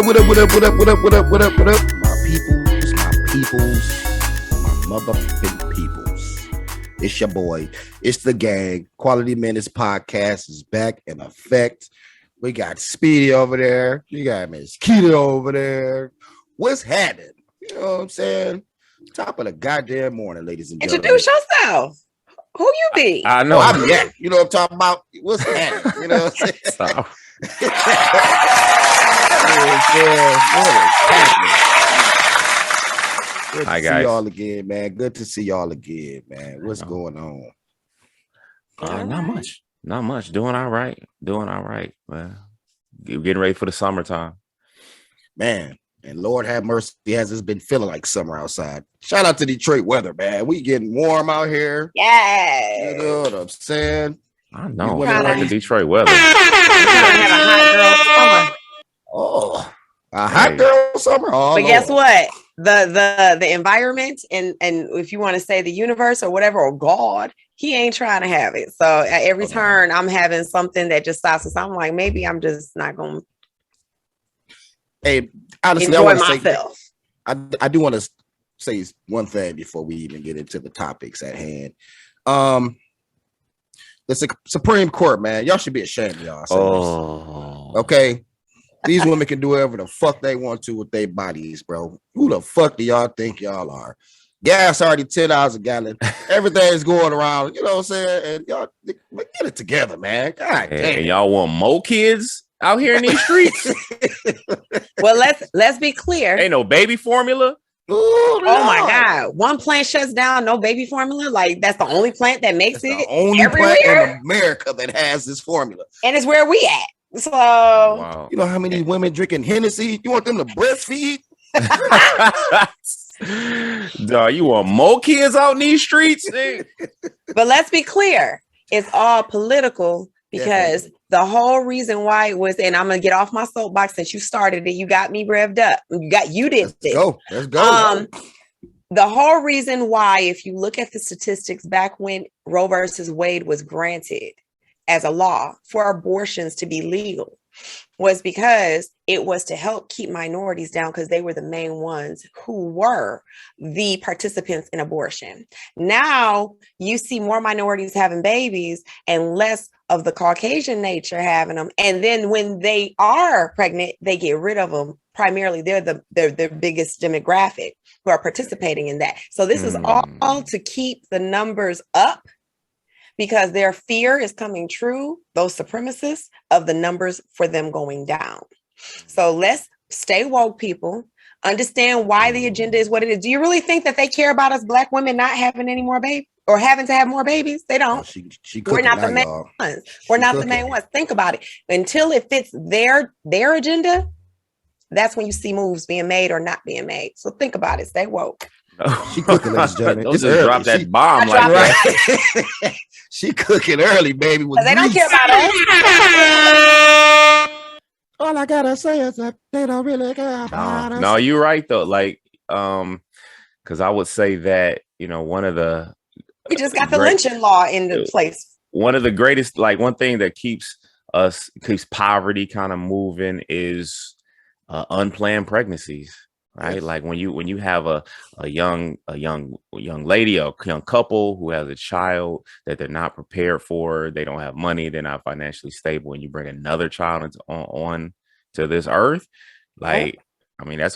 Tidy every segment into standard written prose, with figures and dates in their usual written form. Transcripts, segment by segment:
What up, what up, what up, what up, what up, what up, what up? My motherfucking peoples. It's your boy. It's the gang. Quality Minutes Podcast is back in effect. We got Speedy over there. You got Miss Keita over there. What's happening? You know what I'm saying? Top of the goddamn morning, ladies and gentlemen. Introduce yourself. Who you be? I know. I'm Yak. You know what I'm talking about? What's happening? You know what I'm saying? Stop. Good Hi, to see guys. y'all again, man. Good to see y'all again, man. What's going on? Not much. Doing all right. Man. Getting ready for the summertime. Man, and Lord have mercy, has this been feeling like summer outside. Shout out to Detroit weather, man. We getting warm out here. Yeah. You know what I'm saying? I know. You I like the Detroit weather. Have a hot girl summer. Oh, a hot girl summer. Oh, but guess what? The environment and if you want to say the universe or whatever, or God, he ain't trying to have it. So at every turn, I'm having something that just stops us. I'm like, maybe I'm just not going to. Hey, honestly, enjoy myself. I do want to say one thing before we even get into the topics at hand. The Supreme Court, man, y'all should be ashamed of y'all. Okay, these women can do whatever the fuck they want to with their bodies, bro. Who the fuck do y'all think y'all are? Gas already $10 a gallon. Everything's going around. You know what I'm saying? And y'all get it together, man. God damn. And y'all want more kids out here in these streets? Well, let's be clear. Ain't no baby formula. Oh my God! One plant shuts down, no baby formula. Like that's the only plant that makes it. The only everywhere plant in America that has this formula, and it's where we at. So wow. You know how many women drinking Hennessy? You want them to breastfeed? Dog, you want more kids out in these streets? But let's be clear, it's all political because the whole reason why it was, and I'm gonna get off my soapbox since you started it. You got me revved up. You did this. Let's go. The whole reason why, if you look at the statistics back when Roe versus Wade was granted as a law for abortions to be legal, was because it was to help keep minorities down because they were the main ones who were the participants in abortion. Now you see more minorities having babies and less of the Caucasian nature having them. And then when they are pregnant, they get rid of them. Primarily, they're the biggest demographic who are participating in that. So this is all to keep the numbers up, because their fear is coming true, those supremacists, of the numbers for them going down. So let's stay woke, people. Understand why the agenda is what it is. Do you really think that they care about us Black women not having any more babies or having to have more babies? They don't. We're not the main ones. We're not the main ones. Think about it. Until it fits their agenda, that's when you see moves being made or not being made. So think about it. Stay woke. She cooking, ladies and gentlemen. Don't just drop that bomb like that. She cooking early, baby. They don't care about us. All I gotta say is that they don't really care about us. No, you're right though. Like, because I would say that, you know, one of the we just got the lynching law into place. One of the greatest, like one thing that keeps poverty kind of moving is unplanned pregnancies. Right. Yes. Like when you have a young lady, a young couple who has a child that they're not prepared for, they don't have money, they're not financially stable, and you bring another child on to this earth, like, I mean, that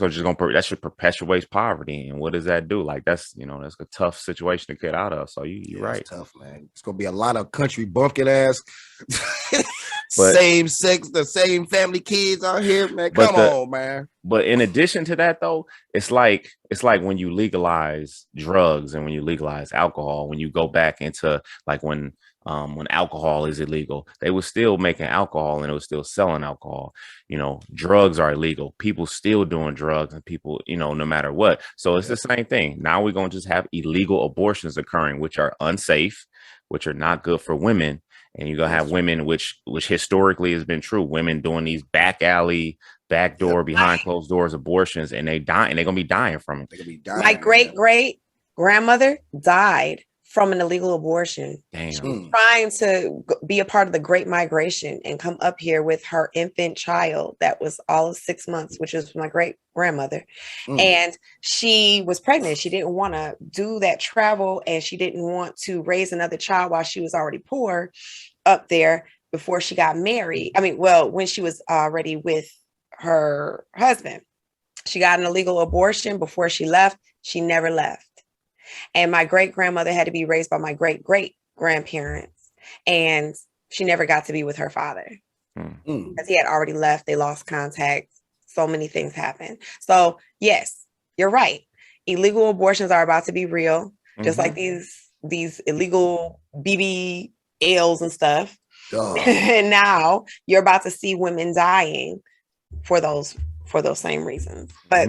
should perpetuate poverty. And what does that do? Like, that's a tough situation to get out of. So you're right. It's tough, man. It's going to be a lot of country bumpkin ass, same sex, the same family kids out here, man. Come on, man. But in addition to that, though, it's like when you legalize drugs and when you legalize alcohol, when you go back into like when alcohol is illegal, they were still making alcohol and it was still selling alcohol. Drugs are illegal. People still doing drugs, and people, no matter what. So it's the same thing. Now we're going to just have illegal abortions occurring, which are unsafe, which are not good for women. And you're going to have women, which historically has been true, women doing these backdoor, behind closed doors abortions, and they die, and they're going to be dying from it. My great grandmother died from an illegal abortion. Damn. She was trying to be a part of the Great Migration and come up here with her infant child that was all of 6 months, which was my great grandmother. And she was pregnant. She didn't want to do that travel, and she didn't want to raise another child while she was already poor up there before she got married. I mean, well, when she was already with her husband. She got an illegal abortion before she left. She never left. And my great grandmother had to be raised by my great great grandparents. And she never got to be with her father because he had already left. They lost contact. So many things happened. So, yes, you're right. Illegal abortions are about to be real, just like these illegal BBLs and stuff. And now you're about to see women dying for those same reasons. But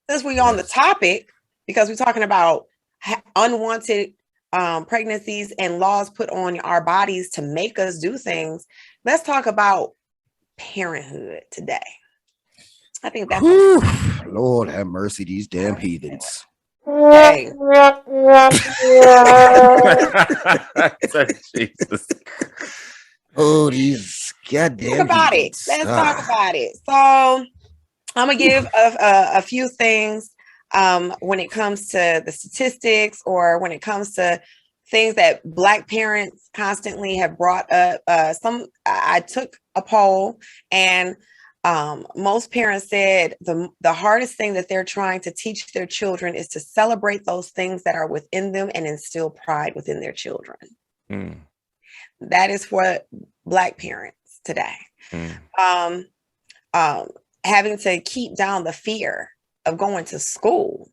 since we're on the topic, because we're talking about unwanted pregnancies and laws put on our bodies to make us do things, let's talk about parenthood today. I think that's Lord have mercy, these damn heathens. Hey. Jesus. Oh, these goddamn talk about heathens. Let's talk about it. So I'm gonna give a few things when it comes to the statistics, or when it comes to things that Black parents constantly have brought up. I took a poll, and most parents said the hardest thing that they're trying to teach their children is to celebrate those things that are within them and instill pride within their children. That is for Black parents today. Having to keep down the fear of going to school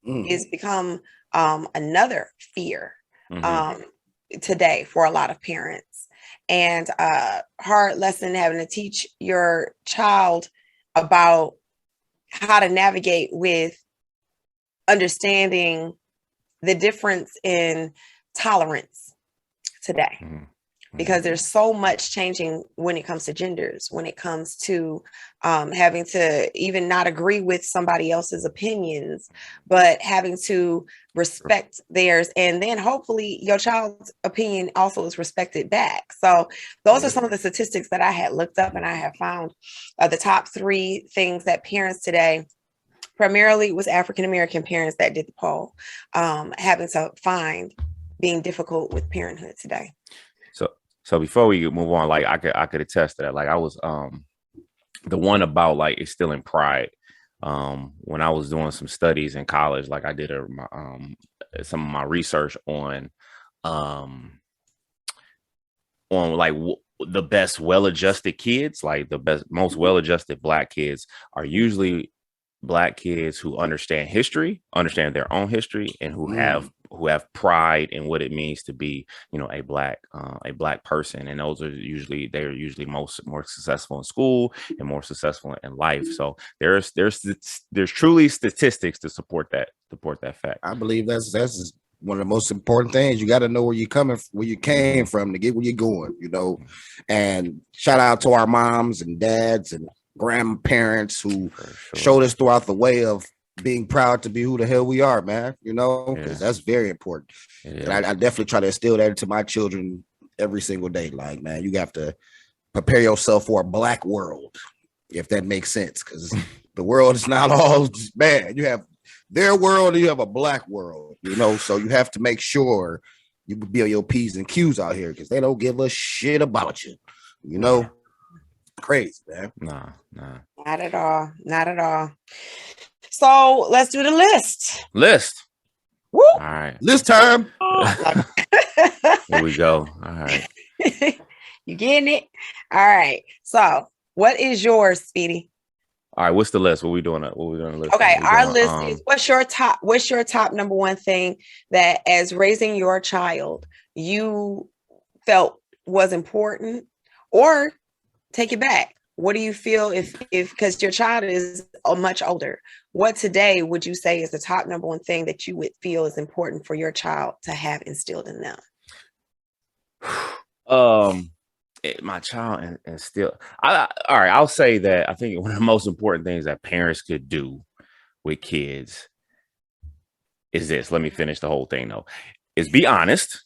is become another fear today for a lot of parents. And hard lesson having to teach your child about how to navigate with understanding the difference in tolerance today. Because there's so much changing when it comes to genders, when it comes to having to even not agree with somebody else's opinions, but having to respect theirs. And then hopefully your child's opinion also is respected back. So those are some of the statistics that I had looked up, and I have found the top 3 things that parents today, primarily it was African-American parents that did the poll, having to find being difficult with parenthood today. So before we move on, like I could attest to that. Like I was the one about like instilling pride. When I was doing some studies in college, like I did some of my research on like the best well-adjusted kids, like the most well-adjusted Black kids are usually Black kids who understand history, understand their own history, and who have pride in what it means to be, a Black person. And those are usually more successful in school and more successful in life. So there's truly statistics to support that fact. I believe that's one of the most important things. You got to know where you came from to get where you're going, and shout out to our moms and dads and grandparents who showed us throughout the way of being proud to be who the hell we are, man, because that's very important. And I definitely try to instill that into my children every single day. Like, man, you have to prepare yourself for a Black world, if that makes sense, because the world is not all bad. You have their world and you have a Black world, so you have to make sure you build your P's and Q's out here, because they don't give a shit about you, Crazy, man. Nah. Not at all. So let's do the list. Woo! All right, list time. Here we go. All right. You getting it? All right. So what is yours, Speedy? All right, what's the list? What we doing? List? Okay, our list is what's your top number one thing that as raising your child you felt was important, or take it back. What do you feel if because your child is much older, what today would you say is the top number one thing that you would feel is important for your child to have instilled in them? My child and still, all right, I'll say that I think one of the most important things that parents could do with kids is this. Let me finish the whole thing though. is be honest,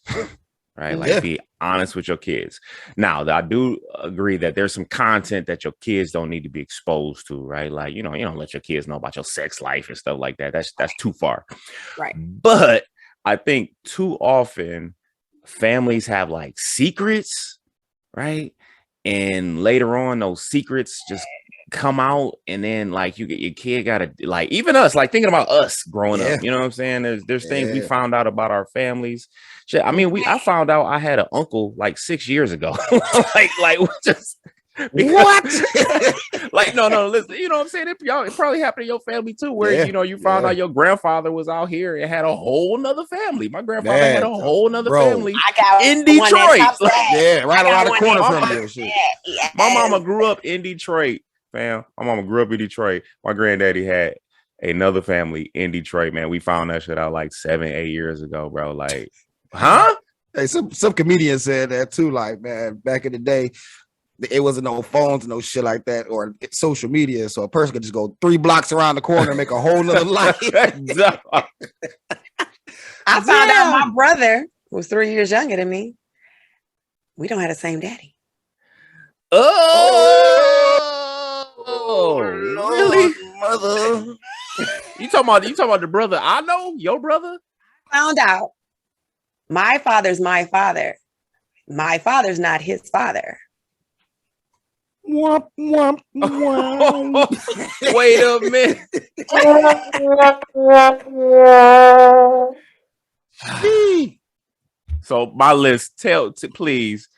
right? Like be honest with your kids. Now, I do agree that there's some content that your kids don't need to be exposed to, right? Like, you don't let your kids know about your sex life and stuff like that. That's too far. Right. But I think too often families have like secrets, right? And later on, those secrets just come out, and then like your kid gotta, like, even us, like thinking about us growing up, you know what I'm saying? There's things we found out about our families. Shit, I mean, I found out I had an uncle like 6 years ago. like just what? Like, no, listen, you know what I'm saying? It probably happened to your family too, where you found out your grandfather was out here and had a whole nother family. My grandfather had a whole nother family in Detroit. Right around the corner from you. My mama grew up in Detroit, fam. My mama grew up in Detroit. My granddaddy had another family in Detroit, man. We found that shit out like 7-8 years ago, bro. Like, huh? Hey, some comedian said that too. Like, man, back in the day, it wasn't no phones, no shit like that, or social media. So a person could just go 3 blocks around the corner and make a whole nother life. I found out my brother, who was 3 years younger than me, we don't have the same daddy. Oh, really, mother? You talking about the brother I know? Your brother? Found out my father's my father. My father's not his father. Womp, womp, womp. Wait a minute. So my list, please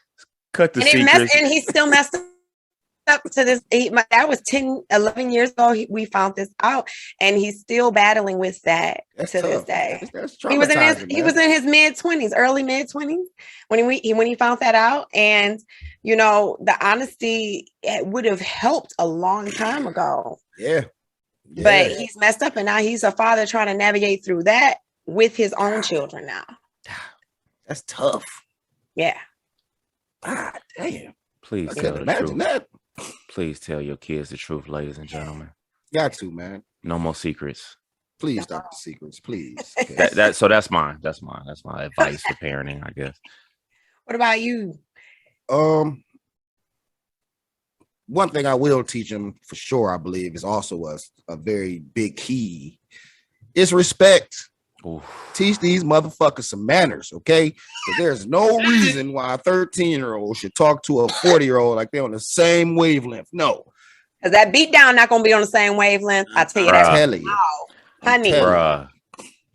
cut the secrets. And he still messed up to this. That was 10-11 years ago. We found this out, and he's still battling with that to this day. He was in his mid-20s, early mid-20s when he found that out. And the honesty, it would have helped a long time ago. Yeah. But he's messed up, and now he's a father trying to navigate through that with his own children now. That's tough. Yeah. God damn. Please tell the truth. That. Please tell your kids the truth, ladies and gentlemen. Got to, man. No more secrets. Please stop the secrets, please. So that's mine. That's my advice for parenting, I guess. What about you? One thing I will teach them for sure, I believe, is also a very big key, is respect. Oof. Teach these motherfuckers some manners, okay? There's no reason why a 13-year-old should talk to a 40-year-old like they're on the same wavelength. No. Because that beat down not going to be on the same wavelength. I tell you that. Honey.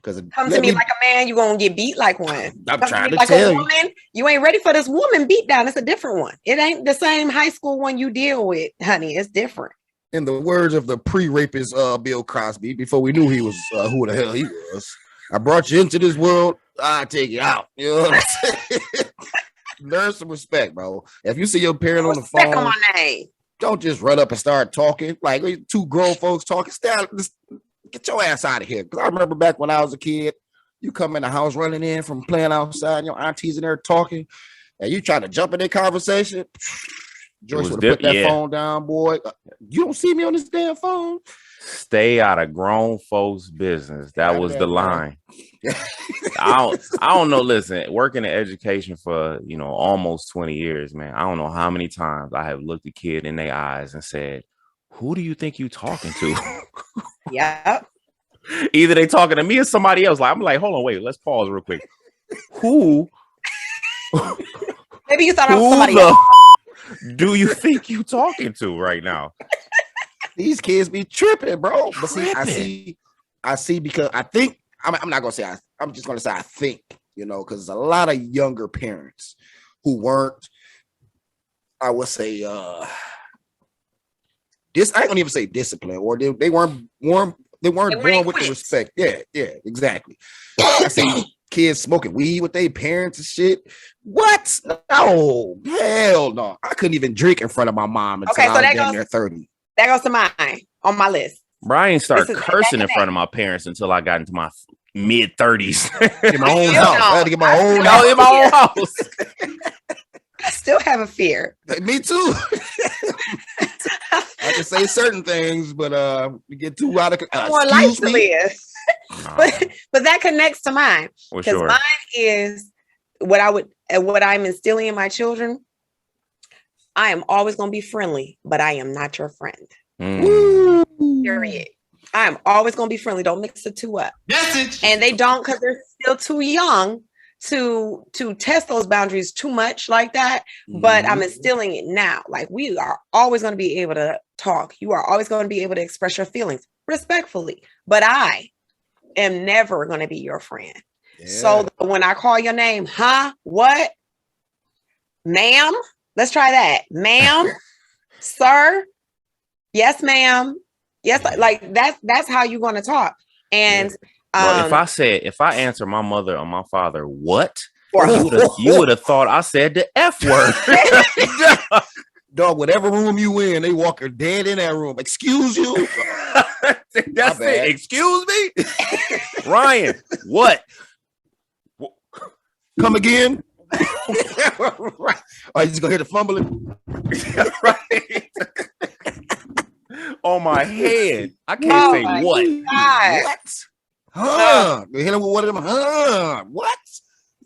Because come to me like a man, you're going to get beat like one. I'm trying to tell you. You ain't ready for this woman beat down. It's a different one. It ain't the same high school one you deal with, honey. It's different. In the words of the pre-rapist Bill Cosby, before we knew he was who the hell he was, I brought you into this world, I'll take you out. You know what I'm saying? Learn some respect, bro. If you see your parent on the phone, on my name. Don't just run up and start talking. Like 2 grown folks talking. Get your ass out of here. Because I remember back when I was a kid, you come in the house running in from playing outside, your aunties in there talking, and you try to jump in their conversation. Joyce would have put that phone down, boy. You don't see me on this damn phone. Stay out of grown folks' business. That was the line. I don't know. Listen, working in education for almost 20 years, man. I don't know how many times I have looked a kid in their eyes and said, "Who do you think you talking to?" Yeah. Either they talking to me or somebody else. I'm like, hold on, wait, let's pause real quick. Who? Maybe you thought I was somebody else. Do you think you talking to right now? These kids be tripping, bro. But see, I see because I think I'm not gonna say I'm just gonna say I think, because a lot of younger parents who weren't, I would say, I don't even say discipline, or they weren't born with the respect. Yeah, exactly. I see kids smoking weed with their parents and shit. What? No, hell no. I couldn't even drink in front of my mom until I was damn near 30. That goes to mine on my list. Brian started cursing in front of my parents until I got into my mid-30s. In my own house. I had to get my own house. In my own house. I still have a fear. Me too. I can say certain things, but you get too out of more life to live. but that connects to mine because mine is what I'm instilling in my children. I am always going to be friendly, but I am not your friend. Period. I am always going to be friendly. Don't mix the two up. Message. And they don't, because they're still too young to test those boundaries too much like that. But I'm instilling it now. Like, we are always going to be able to talk. You are always going to be able to express your feelings respectfully. But I am never going to be your friend. Yeah. So when I call your name, what? Ma'am? Let's try that. Ma'am, sir. Yes, ma'am. Yes, like that's how you're going to talk. And if I answer my mother or my father, what? You would have thought I said the F word. Dog, whatever room you in, they walk her dead in that room. Excuse you. That's it. Excuse me, Ryan. What? Come again? Right. Oh, you just gonna hear the fumbling? Right. On my head. I can't say what. God. What? You hit him with one of them. What?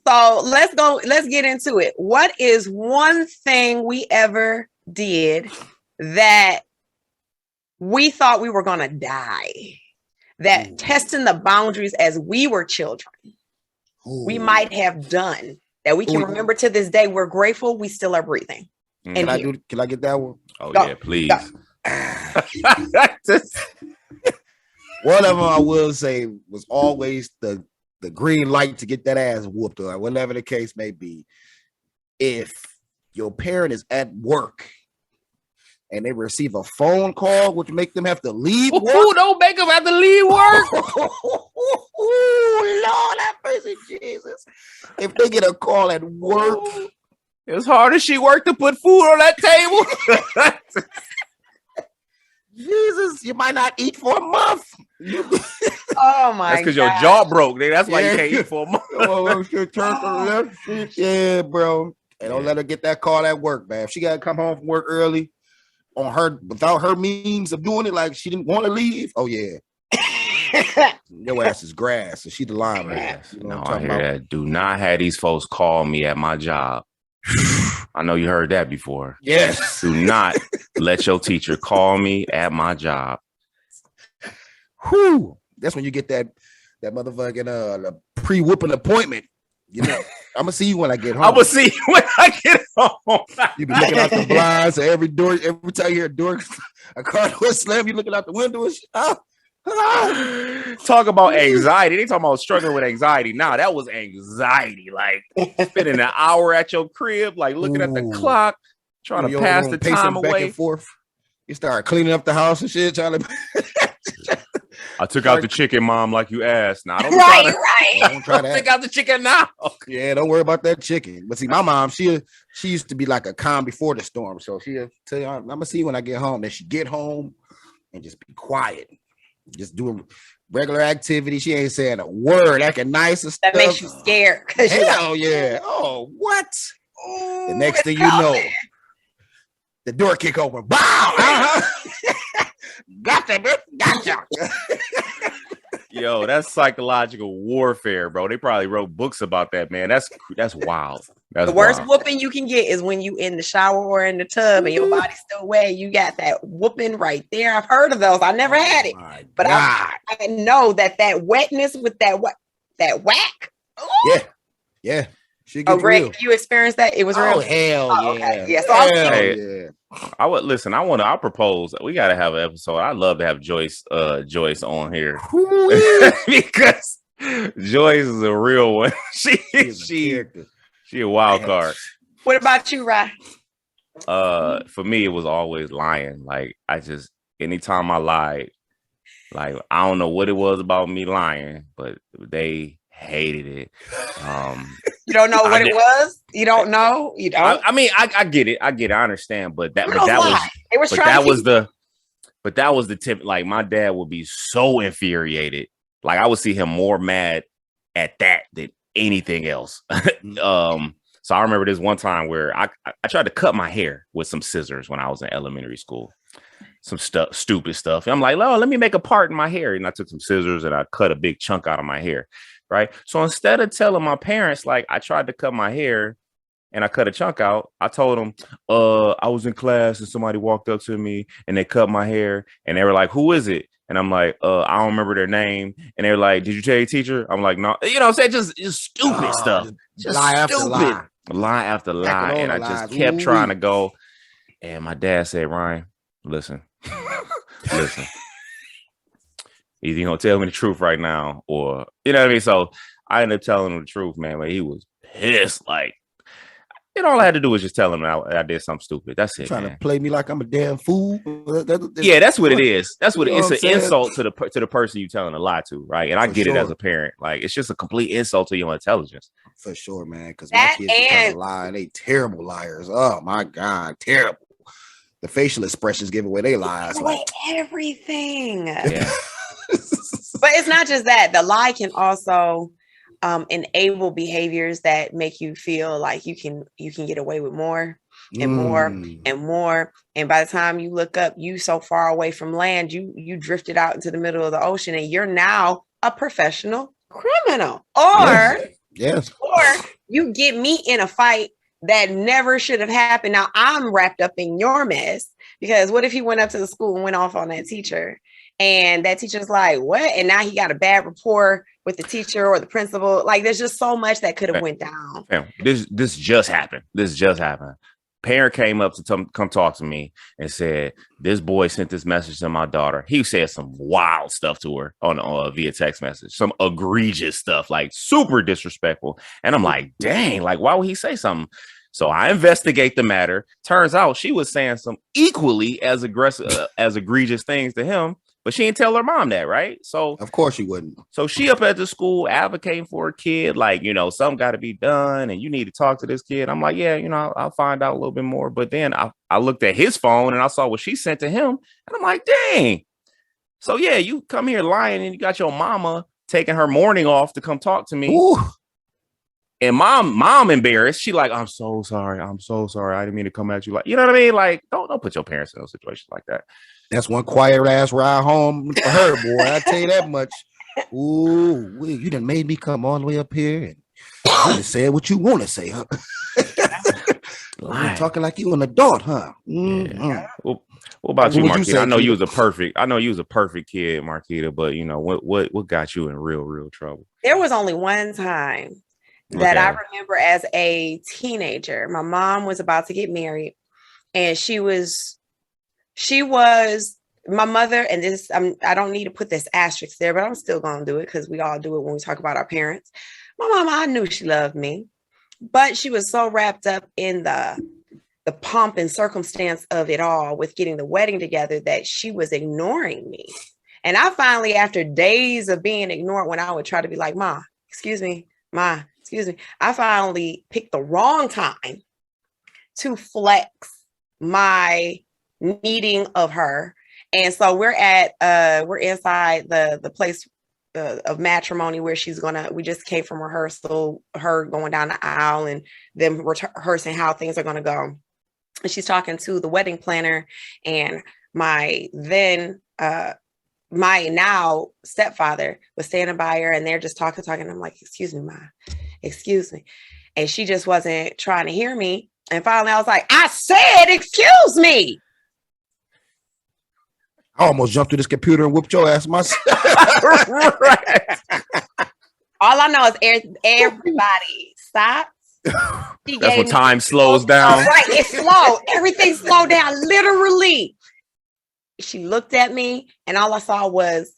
So let's get into it. What is one thing we ever did that we thought we were gonna die? That testing the boundaries as we were children, we might have done. That we can remember to this day. We're grateful we still are breathing. Can I get that one? Oh, yeah, please. One of them I will say was always the green light to get that ass whooped, or whatever the case may be. If your parent is at work and they receive a phone call, which make them have to leave work. Don't make them have to leave work. Lord have mercy, Jesus. If they get a call at work, as hard as she worked to put food on that table. Jesus, you might not eat for a month. Oh my! That's because your jaw broke. That's why you can't eat for a month. Yeah, bro. And don't let her get that call at work, man. If she gotta come home from work early without her means of doing it, like she didn't want to leave. Oh yeah. Your ass is grass, and she the lineman. You know I hear that. Do not have these folks call me at my job. I know you heard that before. Yes. Do not let your teacher call me at my job. Whew. That's when you get that motherfucking the pre-whooping appointment. You know, I'm gonna see you when I get home. I'm gonna see you when I get home. You be looking out the blinds, so every time you hear a car door slam, you looking out the window and shit. Talk about anxiety. They talking about struggling with anxiety. Nah, that was anxiety. Like spending an hour at your crib, like looking at the clock, trying to pass the time away. Back and forth. You start cleaning up the house and shit, trying to. I took out the chicken, Mom, like you asked. Now, don't try to take out the chicken now. Yeah, don't worry about that chicken. But see, my mom, she used to be like a calm before the storm. So she'll tell you, I'm gonna see you when I get home. Then she get home and just be quiet. Just doing regular activity. She ain't saying a word, acting nice and stuff. That makes you scared. Hell yeah. Oh, what? Ooh, the next thing you know, the door kick open. Bow! Gotcha, bitch. Gotcha. Yo, that's psychological warfare, bro. They probably wrote books about that, man. That's wild. That's the worst whooping you can get is when you in the shower or in the tub and your body's still wet. You got that whooping right there. I've heard of those. I never had it, but I know that wetness with that whack. Ooh. Yeah. She gets Greg, real. you experienced that? It was real. Hell yeah. Okay. Yeah. So I would listen. I propose. We got to have an episode. I'd love to have Joyce on here because Joyce is a real one. She a wild card. What about you, Rye? For me, it was always lying. Like anytime I lied, like I don't know what it was about me lying, but they hated it. You don't know what it was? You don't know? You don't? I mean, I get it. I understand, but that was the tip. Like my dad would be so infuriated. Like I would see him more mad at that than anything else. So I remember this one time where I tried to cut my hair with some scissors when I was in elementary school. some stuff, stupid stuff. And I'm like, oh, let me make a part in my hair. And I took some scissors and I cut a big chunk out of my hair. Right. So instead of telling my parents, like, I tried to cut my hair and I cut a chunk out, I told them, I was in class and somebody walked up to me and they cut my hair and they were like, who is it? And I'm like, I don't remember their name. And they were like, did you tell your teacher? I'm like, no, you know what I'm saying? Just stupid stuff. Just lie after lie. Lie after lie. And I just kept trying to go. And my dad said, Ryan, listen. Listen. Either you're gonna tell me the truth right now, or you know what I mean. So I ended up telling him the truth, man. But he was pissed. Like, all I had to do was just tell him I did something stupid. That's it. Trying man. to play me like I'm a damn fool. Yeah, that's what it is. That's what it's an insult to the person you're telling a lie to, right? And I get it as a parent. Like, it's just a complete insult to your intelligence. For sure, man. Because my kids are trying to lie, and they terrible liars. Oh my God, terrible. The facial expressions give away their lies. Give away everything. Yeah. But it's not just that. The lie can also enable behaviors that make you feel like you can get away with more and more and more. And by the time you look up, you so far away from land, you drifted out into the middle of the ocean, and you're now a professional criminal. Or yes. Or you get me in a fight that never should have happened. Now I'm wrapped up in your mess, because what if he went up to the school and went off on that teacher? And that teacher's like, what? And now he got a bad rapport with the teacher or the principal. Like, there's just so much that could have went down. This just happened. Parent came up to come talk to me and said, this boy sent this message to my daughter. He said some wild stuff to her on via text message, some egregious stuff, like super disrespectful. And I'm like, dang, like, why would he say something? So I investigate the matter. Turns out she was saying some equally as aggressive, as egregious things to him, but she didn't tell her mom that, right? So of course she wouldn't. So she up at the school advocating for a kid, like, something got to be done, and you need to talk to this kid. I'm like, yeah, I'll find out a little bit more. But then I looked at his phone and I saw what she sent to him, and I'm like, dang. So yeah, you come here lying, and you got your mama taking her morning off to come talk to me. Ooh. And mom embarrassed. She like, I'm so sorry. I didn't mean to come at you. Like, you know what I mean? Like, don't put your parents in a situation like that. That's one quiet ass ride home for her, boy. I tell you that much. Ooh, you done made me come all the way up here and you just said what you want to say, huh? Talking like you an adult, huh? Mm-hmm. Yeah. Well, what about you, Marquita? I know you was a perfect kid, Marquita, but what got you in real trouble? There was only one time that I remember as a teenager. My mom was about to get married, and she was my mother, and this, I don't need to put this asterisk there, but I'm still going to do it because we all do it when we talk about our parents. My mama, I knew she loved me, but she was so wrapped up in the pomp and circumstance of it all with getting the wedding together that she was ignoring me. And I finally, after days of being ignored, when I would try to be like, excuse me, I finally picked the wrong time to flex my needing of her. And so we're inside the place of matrimony where we just came from rehearsal, her going down the aisle and them rehearsing how things are going to go. And she's talking to the wedding planner, and my now stepfather was standing by her, and they're just talking. I'm like, excuse me, Ma, excuse me. And she just wasn't trying to hear me. And finally I was like, I said, excuse me. I almost jumped through this computer and whooped your ass myself. Right. All I know is everybody stops. That's when time slows down. Right, it's slow. Everything slowed down, literally. She looked at me, and all I saw was,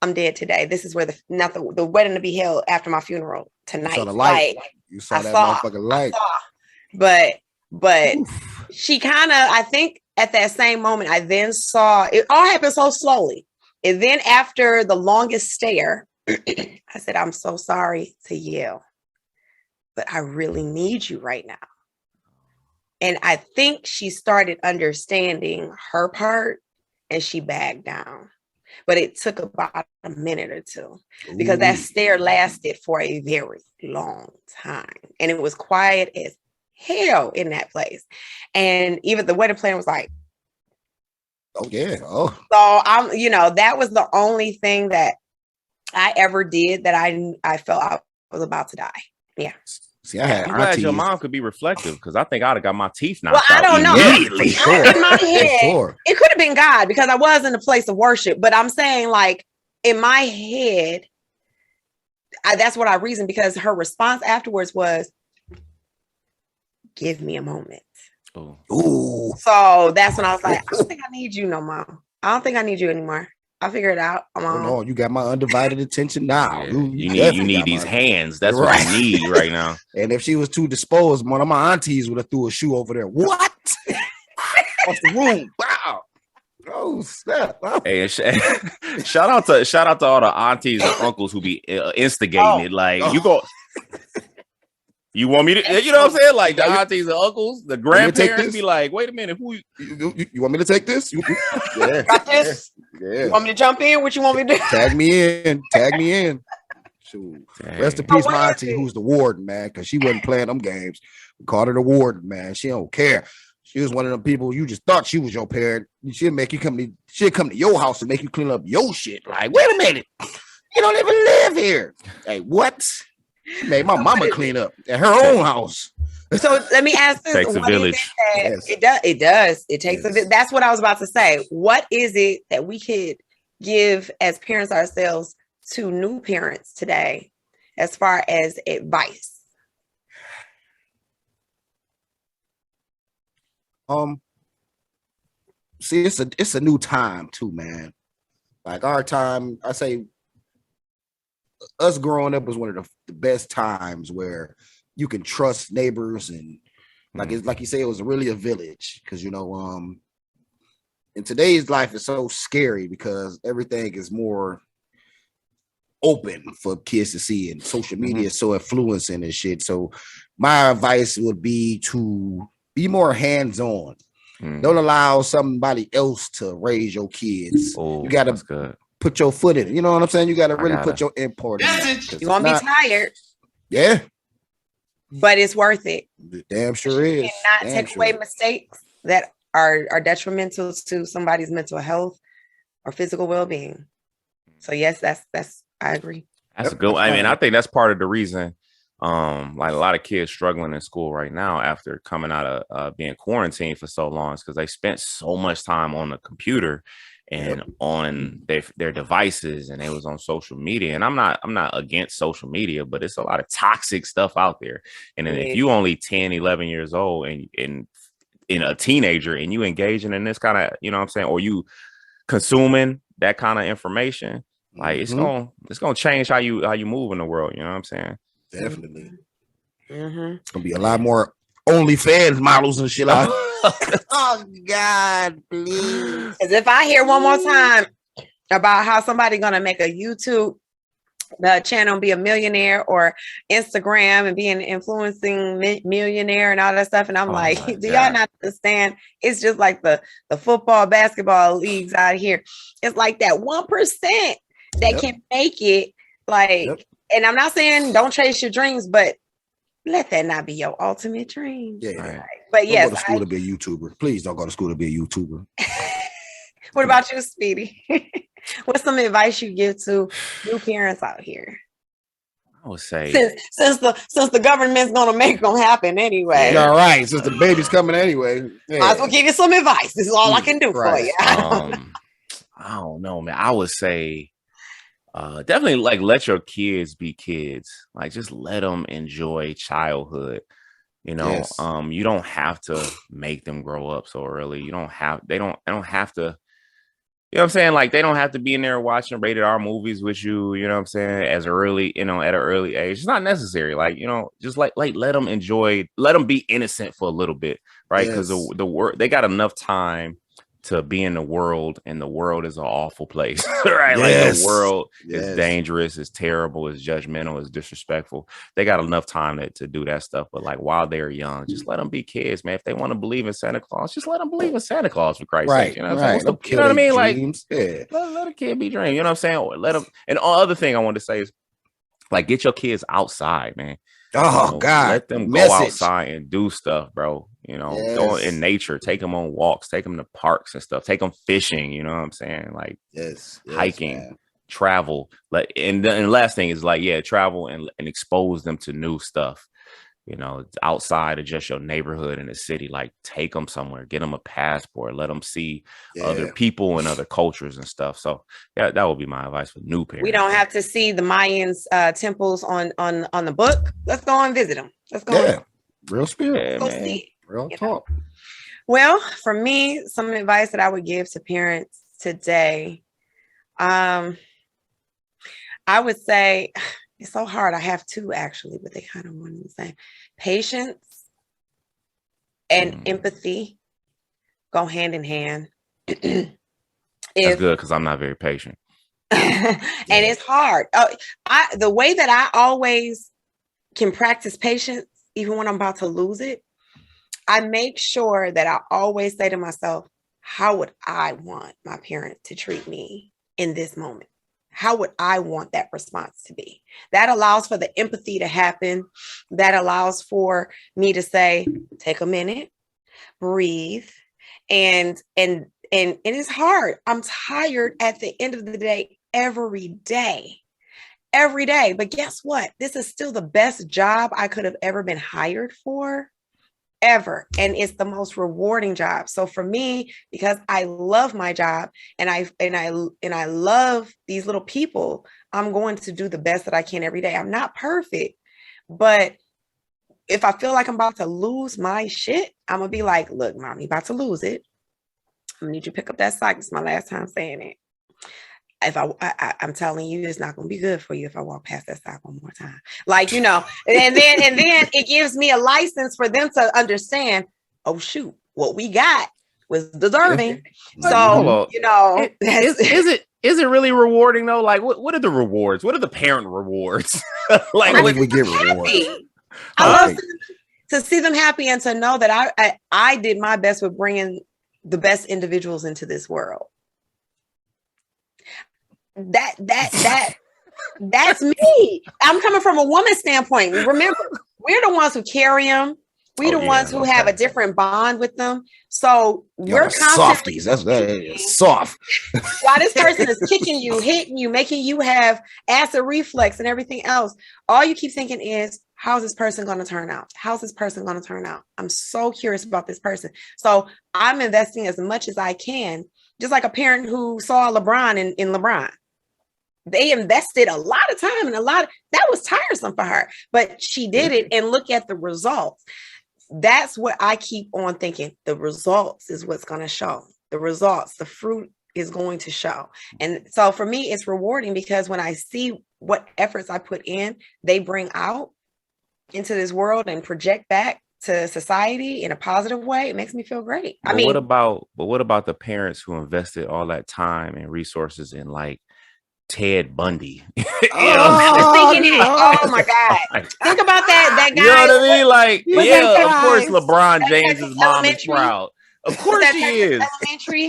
I'm dead today. This is where the wedding to be held after my funeral tonight. You saw the light. You saw that motherfucking light. But she kind of, I think at that same moment, I then saw, it all happened so slowly. And then after the longest stare, I said, I'm so sorry to yell, but I really need you right now. And I think she started understanding her part, and she backed down. But it took about a minute or two, because that stare lasted for a very long time. And it was quiet as hell in that place. And even the wedding planner was like, Oh yeah. Oh. So I'm, that was the only thing that I ever did that I felt I was about to die. Yeah. See, I had I'm glad your aunties. mom could be reflective because I think I'd have got my teeth Well, knocked I out don't know. immediately. Sure. In my head, Sure. it could have been God because I was in a place of worship. But I'm saying, like, in my head, that's what I reasoned, because her response afterwards was, give me a moment. Ooh. So that's when I was like, I don't think I need you no more. I don't think I need you anymore. I'll figure it out. I'm on. No, you got my undivided attention now. Yeah, you need these hands. That's right. what you need right now. And if she was too disposed, one of my aunties would have threw a shoe over there. What? Off the room. Wow. Oh snap! Hey, shout out to all the aunties and uncles who be instigating it. Like, you go. You want me to? You know what I'm saying? Like the aunties and uncles, the grandparents be like, "Wait a minute, who you want me to take this? Yeah, got this. Yeah. You want me to jump in? What you want me to do? Tag me in. Tag me in. Shoot. Rest in peace, my auntie, who's the warden, man, because she wasn't playing them games. We called her the warden, man. She don't care. She was one of them people you just thought she was your parent. She'd make you she'd come to your house and make you clean up your shit. Like, wait a minute, you don't even live here. Hey, what? She made my mama clean up at her own house. So let me ask this: takes a village. It does. It takes a village. That's what I was about to say. What is it that we could give as parents ourselves to new parents today, as far as advice? See, it's a new time too, man. Like our time, I say, us growing up was one of the best times where you can trust neighbors, and like you say, it was really a village, because in today's life it's so scary because everything is more open for kids to see, and social media is so influencing and shit. So my advice would be to be more hands-on. Don't allow somebody else to raise your kids. You gotta put your foot in it. You know what I'm saying? You gotta really put your import in it. You're gonna be tired. Yeah. But it's worth it. Damn sure is. You cannot take away mistakes that are detrimental to somebody's mental health or physical well-being. So yes, that's I agree. That's a good. I mean, I think that's part of the reason. Like a lot of kids struggling in school right now after coming out of being quarantined for so long, is because they spent so much time on the computer and on their devices, and they was on social media. And I'm not against social media, but it's a lot of toxic stuff out there. And then if you only 10, 11 years old and in a teenager, and you engaging in this kind of, you know what I'm saying, or you consuming that kind of information, like it's gonna change how you move in the world. You know what I'm saying? Definitely. It's gonna be a lot more OnlyFans models and shit out. Oh God, please. Because if I hear one more time about how somebody gonna make a YouTube channel and be a millionaire, or Instagram and be an influencing millionaire and all that stuff, and I'm like, do y'all not understand? It's just like the football, basketball leagues out here. It's like that 1% that can make it. Like, and I'm not saying don't chase your dreams, but let that not be your ultimate dream. Yeah. Right. But yes, don't go to school to be a YouTuber. Please don't go to school to be a YouTuber. What about you, Speedy? What's some advice you give to new parents out here? I would say since the government's gonna make them happen anyway. Yeah, right. Since the baby's coming anyway. Might as well give you some advice. This is all I can do for you. I don't know, man. I would say definitely like let your kids be kids. Like just let them enjoy childhood. You know, you don't have to make them grow up so early. They don't have to, you know what I'm saying? Like they don't have to be in there watching rated R movies with you, you know what I'm saying, as early, at an early age. It's not necessary. Like, just let them enjoy, let them be innocent for a little bit, right? Because the world, they got enough time to be in the world, and the world is an awful place, right? Like the world is dangerous, it's terrible, it's judgmental, it's disrespectful. They got enough time to do that stuff. But like while they're young, just let them be kids, man. If they want to believe in Santa Claus, just let them believe in Santa Claus, for Christ's sake. You know what I'm saying? You know what I mean? Like let a kid be dreaming. You know what I'm saying? Or let them. And all other thing I want to say is, Like, get your kids outside, man. Oh God, let them go outside and do stuff, bro. Go in nature, take them on walks, take them to parks and stuff, take them fishing. You know what I'm saying? Like, hiking, man. Travel. Like, and the last thing is like, travel and expose them to new stuff. Outside of just your neighborhood in the city. Like, take them somewhere, get them a passport, let them see other people and other cultures and stuff. So that would be my advice for new parents. We don't have to see the Mayans temples on the book. Let's go and visit them. Let's go. Yeah, real spirit. Go see it. Real talk. Well, for me, some advice that I would give to parents today, I would say. It's so hard. I have two actually, but they kind of one and the same. Patience and empathy go hand in hand. That's good because I'm not very patient. And it's hard. The way that I always can practice patience, even when I'm about to lose it, I make sure that I always say to myself, how would I want my parent to treat me in this moment? How would I want that response to be? That allows for the empathy to happen. That allows for me to say, take a minute, breathe. And it is hard. I'm tired at the end of the day, every day. But guess what? This is still the best job I could have ever been hired for. Ever. And it's the most rewarding job. So for me, because I love my job and I love these little people, I'm going to do the best that I can every day. I'm not perfect, but if I feel like I'm about to lose my shit, I'm gonna be like, look, mom, you about to lose it. I'm gonna need you to pick up that sock. It's my last time saying it. If I'm telling you, it's not going to be good for you if I walk past that sock one more time. Like, and then it gives me a license for them to understand, oh, shoot, what we got was deserving. So, is it really rewarding though? Like, what are the rewards? What are the parent rewards? Like, when we get rewards. I love to see them happy and to know that I did my best with bringing the best individuals into this world. That's me. I'm coming from a woman's standpoint. Remember, we're the ones who carry them. We're the ones who have a different bond with them. So we're softies. That's soft. While this person is kicking you, hitting you, making you have acid reflux and everything else, all you keep thinking is, how's this person going to turn out? How's this person going to turn out? I'm so curious about this person. So I'm investing as much as I can, just like a parent who saw LeBron in LeBron. They invested a lot of time and that was tiresome for her, but she did it, and look at the results. That's what I keep on thinking. The results is what's going to show. The results, the fruit is going to show. And so for me, it's rewarding because when I see what efforts I put in, they bring out into this world and project back to society in a positive way, it makes me feel great. What about the parents who invested all that time and resources in like Ted Bundy? Oh my God. Think about that guy. You know what I mean? Like, of course LeBron James's mom is proud. Of course she is.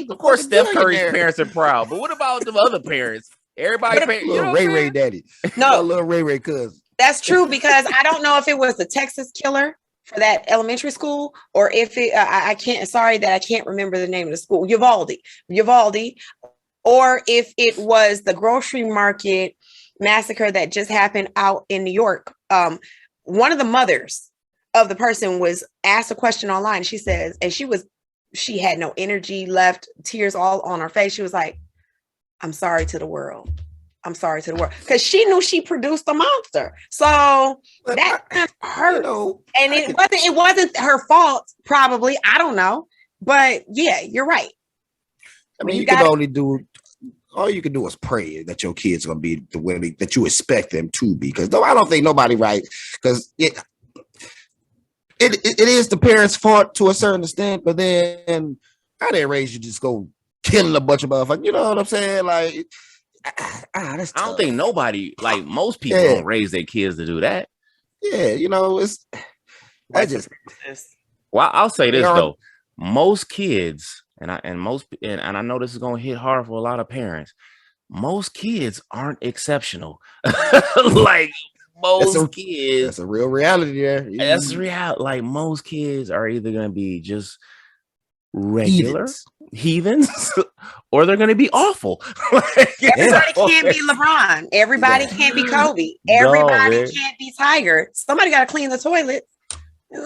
Of course Steph Curry's parents are proud. But what about the other parents? Everybody, little Ray daddy. No, little Ray cousin. That's true, because I don't know if it was the Texas killer for that elementary school, or if it, I can't remember the name of the school, Uvalde, or if it was the grocery market massacre that just happened out in New York. One of the mothers of the person was asked a question online. She says, and she had no energy left, tears all on her face. She was like, I'm sorry to the world. I'm sorry to the world, because she knew she produced a monster. So that hurt. And it wasn't her fault, probably. I don't know. But yeah, you're right. I mean, all you can do is pray that your kids are gonna be the way that you expect them to be. Because I don't think nobody right. Because it is the parents' fault to a certain extent, but then I didn't raise you just go killing a bunch of motherfuckers. You know what I'm saying? Like, I don't think nobody, like most people, don't raise their kids to do that. Yeah, it's. Well, I'll say this though: most kids, and I know this is gonna hit hard for a lot of parents. Most kids aren't exceptional. Like most kids. That's a real reality there. That's real. Like most kids are either gonna be just regular heathens or they're gonna be awful. Everybody can't be LeBron. Everybody can't be Kobe. Everybody can't be Tiger. Somebody got to clean the toilet.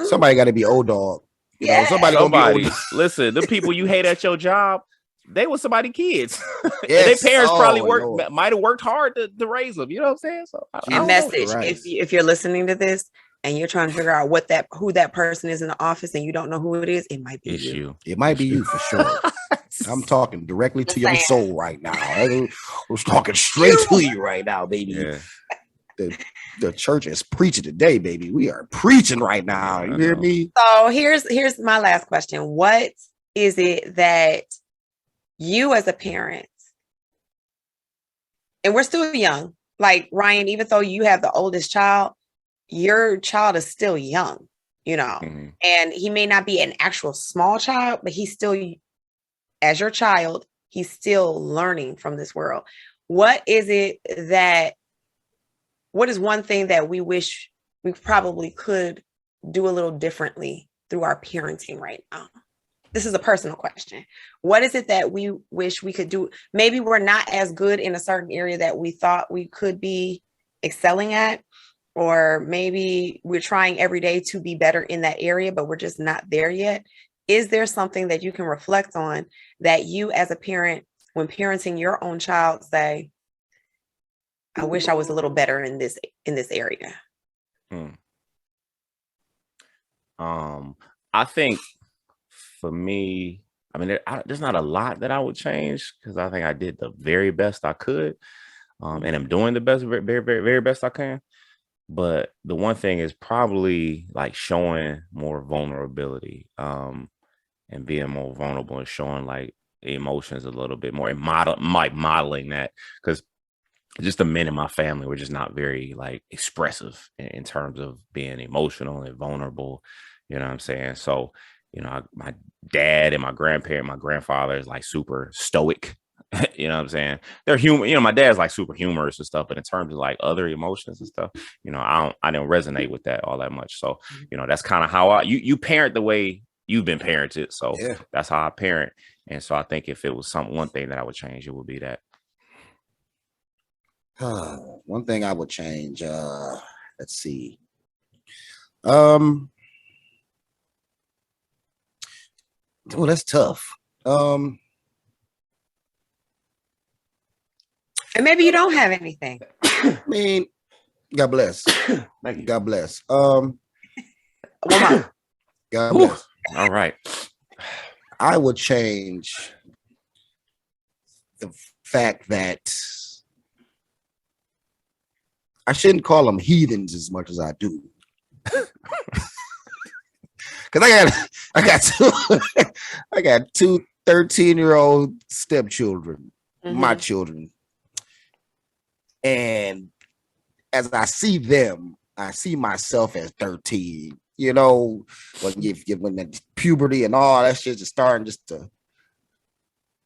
Somebody got to be old dog. You know, somebody listen, the people you hate at your job, they were somebody kids. Yes. Their parents probably might have worked hard to raise them. You know what I'm saying? So a message. Right. If you're listening to this and you're trying to figure out who that person is in the office and you don't know who it is, it might be you. It might be you for sure. I'm talking directly to your soul right now. I was talking straight to you right now, baby. Yeah. The church is preaching today, baby. We are preaching right now. You hear me? So here's my last question. What is it that you as a parent, and we're still young, like Ryan, even though you have the oldest child, your child is still young, you know, and he may not be an actual small child, but he's still, as your child, he's still learning from this world. What is one thing that we wish we probably could do a little differently through our parenting right now? This is a personal question. What is it that we wish we could do? Maybe we're not as good in a certain area that we thought we could be excelling at, or maybe we're trying every day to be better in that area, but we're just not there yet. Is there something that you can reflect on that you as a parent, when parenting your own child, say, I wish I was a little better in this area? I think for me, I mean, there's not a lot that I would change because I think I did the very best I could, and I'm doing the best, very, very, very best I can. But the one thing is probably like showing more vulnerability, and being more vulnerable and showing like emotions a little bit more and modeling that, because just the men in my family were just not very like expressive in terms of being emotional and vulnerable. You know what I'm saying? So, you know, my dad and my grandfather is like super stoic. You know what I'm saying? They're human. You know, my dad's like super humorous and stuff, but in terms of like other emotions and stuff, you know, I didn't resonate with that all that much. So, you know, that's kind of how you parent the way you've been parented. So that's how I parent. And so I think if it was one thing that I would change, it would be that. One thing I would change, let's see. Oh, that's tough. And maybe you don't have anything. I mean, God bless. Thank you. God bless. God bless. All right. I would change the fact that I shouldn't call them heathens as much as I do. Because I got two 13-year-old stepchildren, my children. And as I see them, I see myself as 13. You know, when the puberty and all that shit is starting just to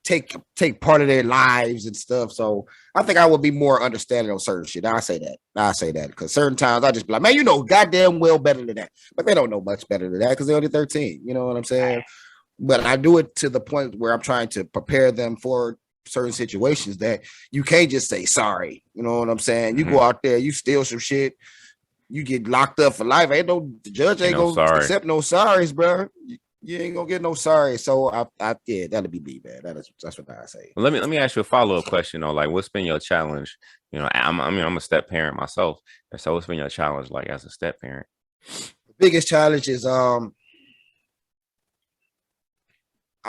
take part of their lives and stuff. So I think I would be more understanding on certain shit. I say that because certain times I just be like, man, you know goddamn well better than that. But they don't know much better than that because they're only 13. You know what I'm saying? But I do it to the point where I'm trying to prepare them for certain situations that you can't just say sorry. You know what I'm saying? You go out there, you steal some shit, you get locked up for life. The judge ain't gonna accept no sorries, bro. You ain't gonna get no sorry. So yeah, that'll be me, man. That's what I say. Well, let me ask you a follow-up question though. Like, what's been your challenge? You know, I'm a step parent myself, and so what's been your challenge like as a step parent? The biggest challenge is I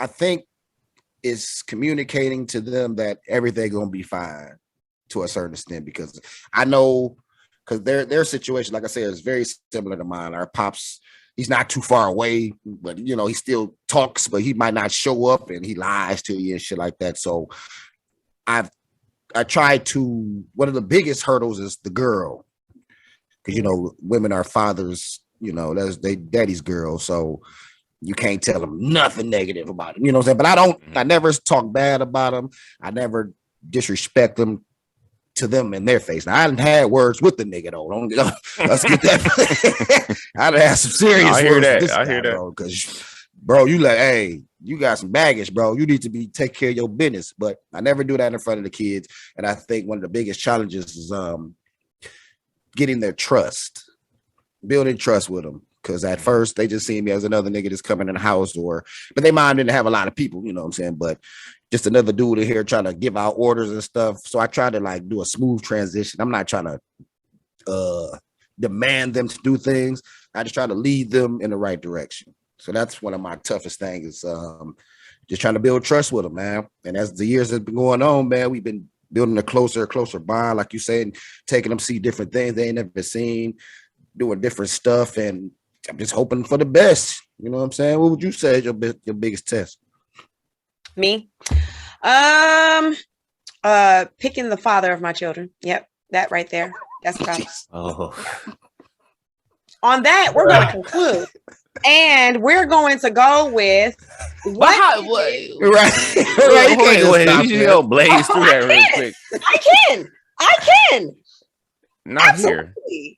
think is communicating to them that everything gonna be fine to a certain extent, because I know because their situation, like I said, is very similar to mine. Our pops, he's not too far away, but you know, he still talks, but he might not show up and he lies to you and shit like that. So I try to, one of the biggest hurdles is the girl. Because, you know, women are fathers, you know, that's they daddy's girl. So you can't tell them nothing negative about him. You know what I'm saying? But I never talk bad about him. I never disrespect them to them in their face. Now I didn't had words with the nigga though. Let's get that. I done had some serious I hear words that. with this I guy, hear that. bro. Because bro, you like, hey, you got some baggage, bro. You need to take care of your business. But I never do that in front of the kids. And I think one of the biggest challenges is getting their trust, building trust with them. Because at first they just see me as another nigga that's coming in the house, but they mind didn't have a lot of people, you know what I'm saying? But just another dude in here trying to give out orders and stuff. So I try to like do a smooth transition. I'm not trying to demand them to do things. I just try to lead them in the right direction. So that's one of my toughest things is just trying to build trust with them, man. And as the years have been going on, man, we've been building a closer bond, like you said, taking them see different things they ain't never seen, doing different stuff, and I'm just hoping for the best. You know what I'm saying? What would you say is your biggest test? Me? Picking the father of my children. Yep, that right there. That's what On that, we're going to conclude. And we're going to go with what? Right. Wait. You go blaze through that real quick. I can. Not Absolutely. here.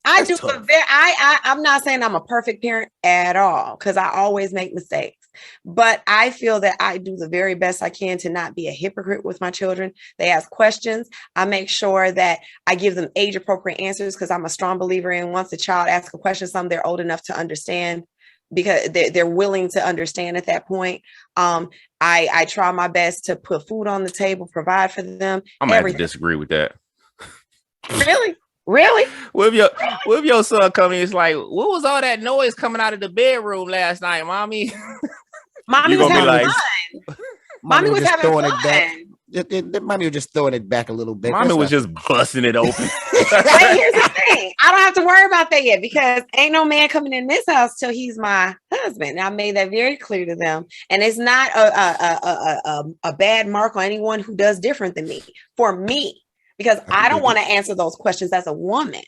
I do I'm not saying I'm a perfect parent at all, because I always make mistakes. But I feel that I do the very best I can to not be a hypocrite with my children. They ask questions. I make sure that I give them age appropriate answers, because I'm a strong believer in once a child asks a question, they're old enough to understand, because they're willing to understand at that point. I try my best to put food on the table, provide for them. I'm gonna have to disagree with that. Really? What if your son coming? It's like, what was all that noise coming out of the bedroom last night, mommy? Mommy was having fun. Mommy was having fun. Mommy was just throwing it back a little bit. Mommy was just busting it open. But here's the thing. I don't have to worry about that yet, because ain't no man coming in this house till he's my husband. I made that very clear to them. And it's not a bad mark on anyone who does different than me. For me, because I don't want to answer those questions as a woman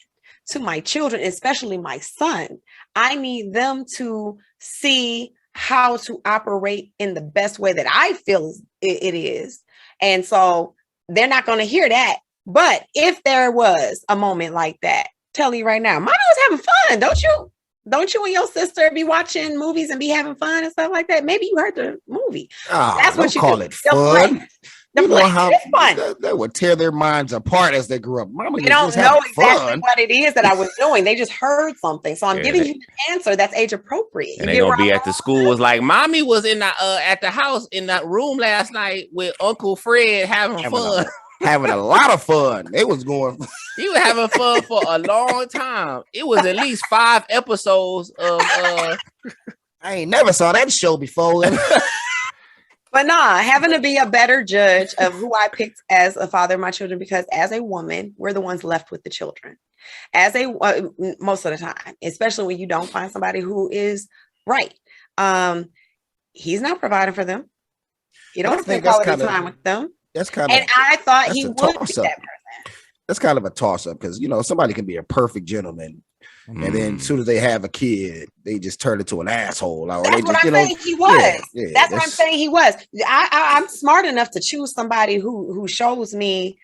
to my children, especially my son. I need them to see how to operate in the best way that I feel it is. And so they're not going to hear that. But if there was a moment like that, tell you right now, mommy was having fun. Don't you and your sister be watching movies and be having fun and stuff like that? Maybe you heard the movie. That's what you call it fun. You know how they would tear their minds apart as they grew up. Mama, they don't know exactly what it is that I was doing. They just heard something. So I'm giving you an answer that's age appropriate. And they're going to be at the school. It's like, mommy was in the at the house in that room last night with Uncle Fred having fun. Having a lot of fun. It was going. He was having fun for a long time. It was at least 5 episodes of. I ain't never saw that show before. But having to be a better judge of who I picked as a father of my children, because as a woman, we're the ones left with the children. Most of the time, especially when you don't find somebody who is right. He's not providing for them. You don't spend quality time with them. That's kind of. And I thought he would be that person. That's kind of a toss up, because somebody can be a perfect gentleman. And then as soon as they have a kid, they just turn into an asshole. That's what I'm saying he was. That's what I'm saying he was. I'm smart enough to choose somebody who shows me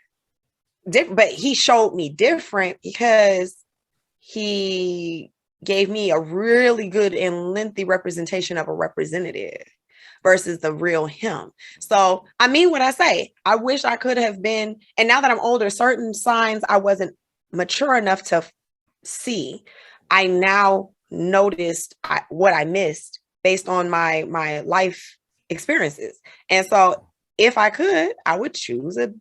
different, but he showed me different because he gave me a really good and lengthy representation of a representative versus the real him. So I mean what I say. I wish I could have been, and now that I'm older, certain signs I wasn't mature enough to see. I now noticed what I missed based on my life experiences. And so if I could, I would choose a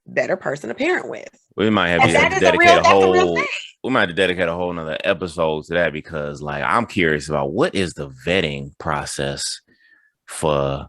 better person to parent with. We might have to dedicate a whole nother episode to that, because like I'm curious about what is the vetting process for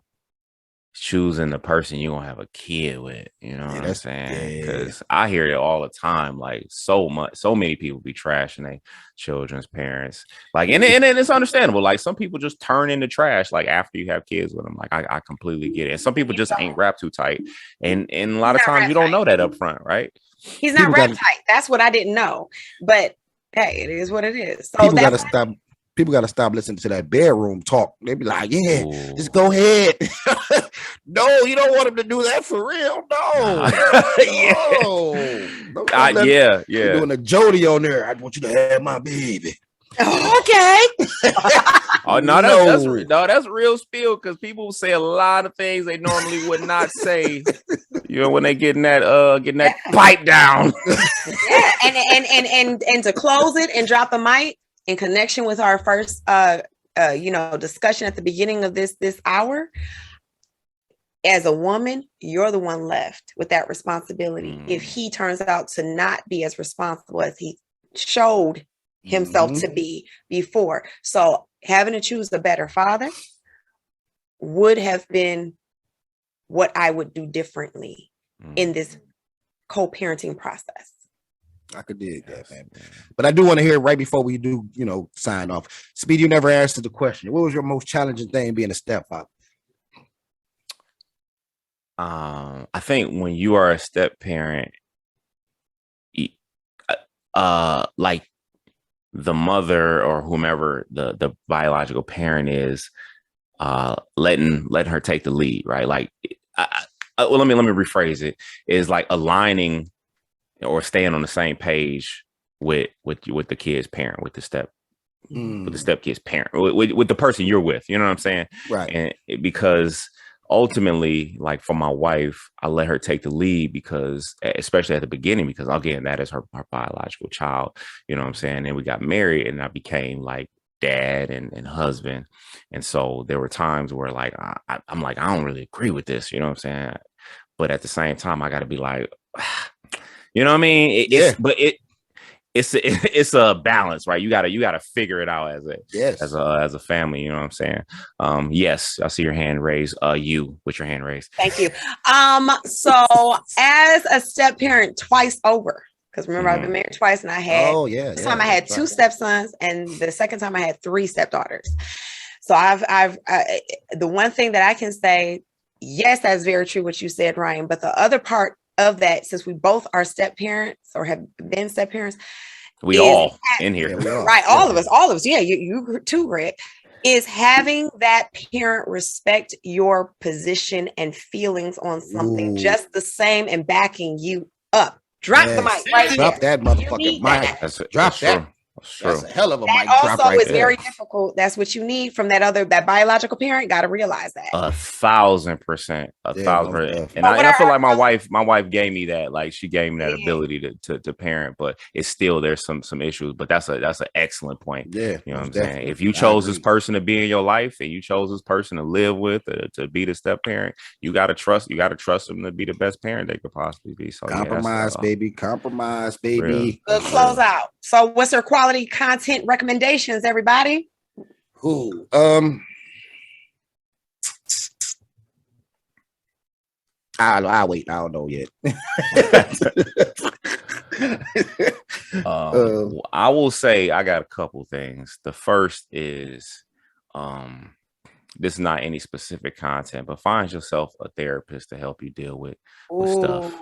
choosing the person you're gonna have a kid with, you know what I'm saying? Because I hear it all the time, like so many people be trashing their children's parents, like, and it's understandable. Like some people just turn into trash like after you have kids with them. Like I completely get it. And some people just ain't wrapped too tight, and a lot of times you don't know that up front, right? He's not wrapped tight. That's what I didn't know, but hey, it is what it is. So people gotta stop. People got to stop listening to that bedroom talk. They be like, just go ahead. No, you don't want him to do that for real. No. Yeah. You're doing a Jody on there. I want you to have my baby. Okay. Oh no, that's real spill because people say a lot of things they normally would not say. When they getting that pipe down. Yeah, and to close it and drop the mic in connection with our first discussion at the beginning of this hour. As a woman, you're the one left with that responsibility. If he turns out to not be as responsible as he showed himself to be before. So having to choose a better father would have been what I would do differently in this co-parenting process. I could dig that, man. But I do want to hear right before we do, sign off. Speedy, you never answered the question. What was your most challenging thing being a stepfather? I think when you are a step parent, like the mother or whomever the biological parent is, letting her take the lead, right? Like, let me rephrase it. Is like aligning or staying on the same page with the kid's parent, with the stepkid's parent, with the person you're with. You know what I'm saying? Right. And because ultimately, like for my wife, I let her take the lead because, especially at the beginning, because again, that is her biological child. You know what I'm saying? And we got married, and I became like dad and husband. And so there were times where like I'm like, I don't really agree with this. You know what I'm saying? But at the same time, I got to be like, you know what I mean? It's a balance, right? You gotta figure it out as a family. You know what I'm saying? Yes, I see your hand raised. You with your hand raised. Thank you. So as a step parent twice over, because remember I've been married twice, and I had this time I had two stepsons, and the second time I had three stepdaughters. So I've the one thing that I can say, yes, that's very true what you said, Ryan. But the other part of that, since we both are step parents or have been step parents, we all in here, right? All of us. Yeah, you too, Greg. Is having that parent respect your position and feelings on something just the same and backing you up. Drop the mic right here. Drop that motherfucking mic. Drop that. That's a hell of a mic drop also right is there. Very difficult. That's what you need from that biological parent. Got to realize that. 1,000%. 1,000%. And I feel like my wife gave me that. Like she gave me that ability to parent, but it's still there's some issues. But that's an excellent point. Yeah, you know what I'm saying. If you chose this person to be in your life, and you chose this person to live with, to be the step parent, you gotta trust them to be the best parent they could possibly be. So compromise, baby. Compromise, baby. Good close out. So what's your quality content recommendations, everybody? I'll wait. I don't know yet. I will say I got a couple things. The first is this is not any specific content, but find yourself a therapist to help you deal with stuff.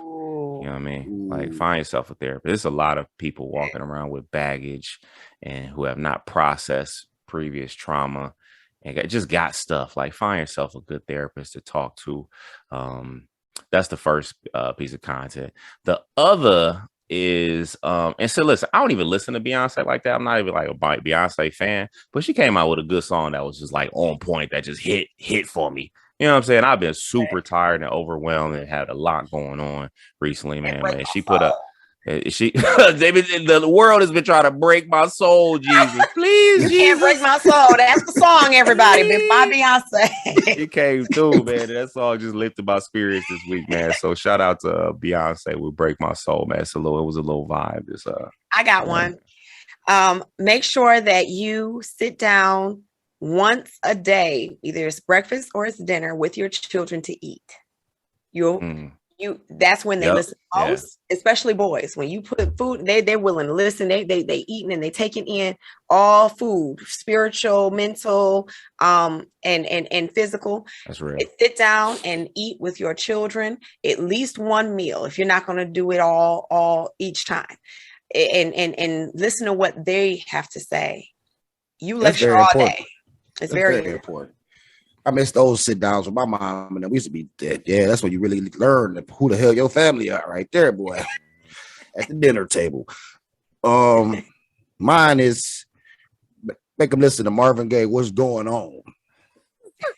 You know what I mean? Like find yourself a therapist. There's a lot of people walking around with baggage and who have not processed previous trauma and just got stuff. Like find yourself a good therapist to talk to. That's the first piece of content. The other is and so listen, I don't even listen to Beyonce like that. I'm not even like a Beyonce fan, but she came out with a good song that was just like on point, that just hit for me. You know what I'm saying? I've been super tired and overwhelmed and had a lot going on recently, man. She put up the world has been trying to break my soul, Jesus. Please, you can't break my soul. That's the song, everybody. By Beyonce. It came through, man. That song just lifted my spirits this week, man. So shout out to Beyonce with "Break My Soul," man. It was a little vibe. I got one. Make sure that you sit down once a day, either it's breakfast or it's dinner, with your children to eat. That's when they listen most, especially boys. When you put food, they're willing to listen. They eating and they taking in all food, spiritual, mental, and physical. That's real. Sit down and eat with your children at least one meal if you're not going to do it all each time, and listen to what they have to say. You lecture all day. It's very important. I miss those sit downs with my mom, and we used to be dead. Yeah, that's when you really learn who the hell your family are, right there, boy, at the dinner table. Mine is make them listen to Marvin Gaye. What's going on?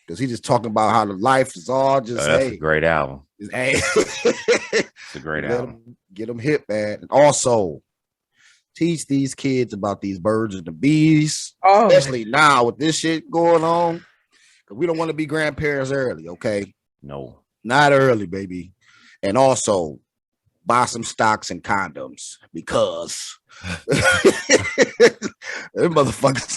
Because he's just talking about how the life is all just. That's a great album. Hey, it's a great album. Get them hip, man. And also teach these kids about these birds and the bees, especially now with this shit going on. Because we don't want to be grandparents early, okay? No, not early, baby. And also buy some stocks and condoms because them motherfuckers.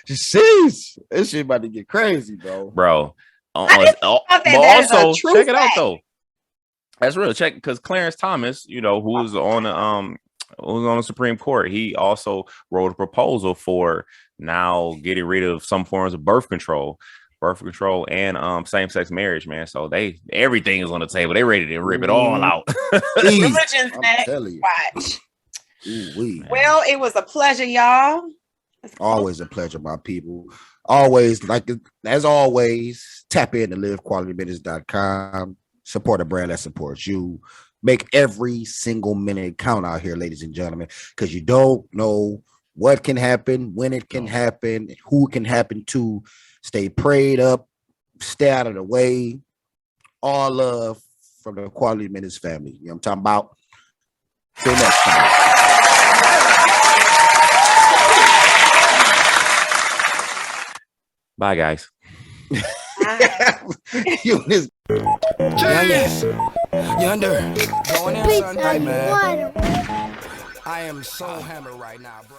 Jeez, this shit about to get crazy, bro. But also check it out though. That's real. Check because Clarence Thomas, who was on the Supreme Court, he also wrote a proposal for now getting rid of some forms of birth control and same-sex marriage, man. So everything is on the table. They ready to rip it all out. Religion's next. Watch. Well, it was a pleasure, y'all. Always a pleasure, my people. Always, as always, tap in to livequalityminutes.com. Support a brand that supports you. Make every single minute count out here, ladies and gentlemen, because you don't know what can happen, when it can happen, who it can happen to. Stay prayed up, stay out of the way. All love from the Quality Minutes family. You know what I'm talking about? Till next time. Bye, guys. Cheers! Yonder. Going in, son. Hey, man. I am so hammered right now, bro.